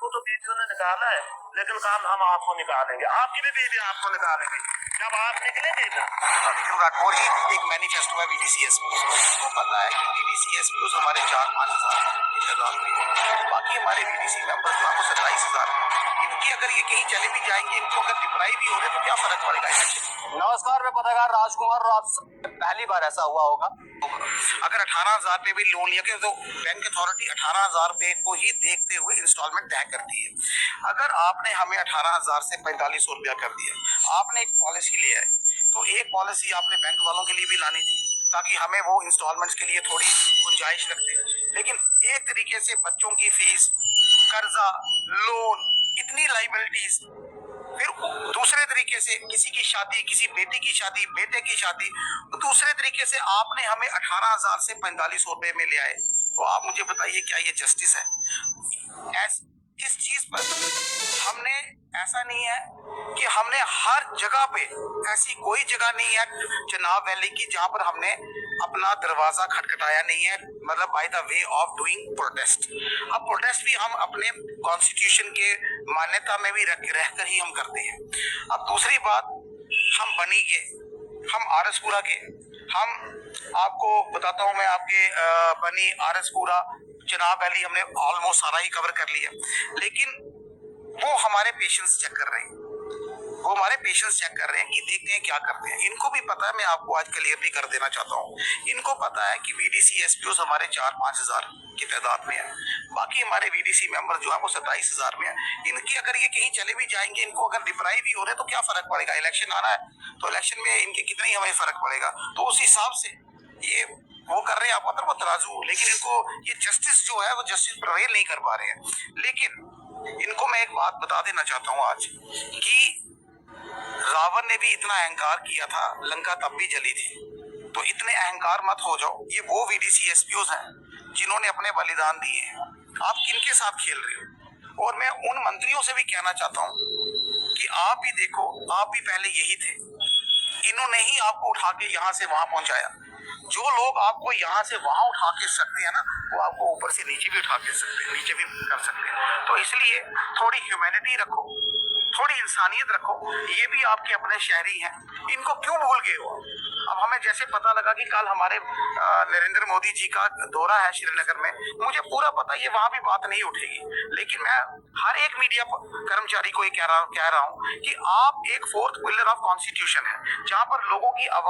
आपको तो बीवियों ने निकाला है, लेकिन काम हम आपको निकालेंगे, आपकी भी बीवी आपको निकालेंगे जब आप निकलेंगे ना। नितिन राठौर ही एक मैनिफेस्टो है VDCSPs, उसको पता है कि VDCSPs हमारे 4-5 हजार की तादाद में है। बाकी हमारे VDC मेंबर्स जो आपको 27,000 इनकी अगर ये कहीं चले भी जाएंगे, इनको अगर डिप्राई भी हो रहे तो क्या फर्क पड़ेगा इलेक्शन। नमस्कार, मैं पत्रकार राजकुमार और आप पहली बार ऐसा हुआ होगा अगर 18,000 पे भी लोन लिया तो बैंक अथॉरिटी 18,000 रुपए को ही देखते हुए इंस्टॉलमेंट तय करती है। अगर आपने हमें 18,000 से 4500 रुपया कर दिया, आपने एक पॉलिसी लिया है, तो एक पॉलिसी आपने बैंक वालों के लिए भी लानी थी ताकि हमें वो इंस्टॉलमेंट्स के लिए थोड़ी गुंजाइश रखते। लेकिन एक तरीके से बच्चों की फीस, कर्जा, लोन, इतनी लाइबिलिटीज, फिर दूसरे तरीके से किसी की शादी, किसी बेटी की शादी, बेटे की शादी, तो दूसरे तरीके से आपने हमें 18,000 से 4500 रुपए में ले आए। तो आप मुझे बताइए क्या ये जस्टिस है? इस चीज पर हमने, ऐसा नहीं है कि हमने हर जगह पे, ऐसी कोई जगह नहीं है चनाब वैली की जहां पर हमने अपना दरवाजा खटखटाया नहीं है, मतलब by the way of doing protest. अब प्रोटेस्ट भी हम अपने कॉन्स्टिट्यूशन के मान्यता में भी रहकर ही हम करते हैं। अब दूसरी बात, हम बनी के, हम आरएसपुरा के, हम आपको बताता हूं मैं, आपके बनी, आरएसपुरा, चनाब वैली हमने ऑलमोस्ट सारा ही कवर कर लिया, लेकिन वो हमारे पेशेंस चेक कर रहे हैं, वो हमारे पेशेंस चेक कर रहे हैं कि देखते हैं क्या करते हैं। इनको भी पता है, मैं आपको आज क्लियरली कर देना चाहता हूँ, इनको पता है कि VDCSPs हमारे 4-5 हजार की तादाद में है। बाकी हमारे VDC मेंबर जो है वो 27,000 में है। इनकी अगर ये कहीं चले भी जाएंगे, इनको अगर डिप्राई भी हो रहे तो क्या फर्क पड़ेगा? इलेक्शन आना है तो इलेक्शन में इनके कितनी हमें फर्क पड़ेगा? तो उस हिसाब से ये वो कर रहे हैं, आप मतलब वो तराजू, लेकिन इनको ये जस्टिस जो है वो जस्टिस प्रवेल नहीं कर पा रहे हैं। लेकिन इनको मैं एक बात बता देना चाहता हूँ आज कि रावण ने भी इतना अहंकार किया था, लंका तब भी जली थी। तो इतने अहंकार मत हो जाओ। ये वो VDCSPs हैं जिन्होंने अपने बलिदान दिए हैं। आप किनके साथ खेल रहे हो? और मैं उन मंत्रियों से भी कहना चाहता हूँ कि आप भी देखो, आप भी पहले यही थे। इन्होंने ही आपको उठा के यहाँ से वहां पहुंचाया। जो लोग आपको यहाँ से वहां उठा के सकते हैं ना, वो आपको ऊपर से नीचे भी उठा के सकते हैं, नीचे भी कर सकते हैं। तो इसलिए थोड़ी ह्यूमैनिटी रखो, थोड़ी इंसानियत रखो। ये भी आपके अपने शहरी हैं, इनको क्यों भूल गए हो? अब हमें जैसे पता लगा कि कल हमारे नरेंद्र मोदी जी का दौरा है श्रीनगर में, मुझे पूरा पता है ये वहां भी बात नहीं उठेगी, लेकिन मैं हर एक मीडिया कर्मचारी को ये कह रहा हूं कि आप एक फोर्थ पिलर ऑफ कॉन्स्टिट्यूशन है, जहां पर लोगों की आवाज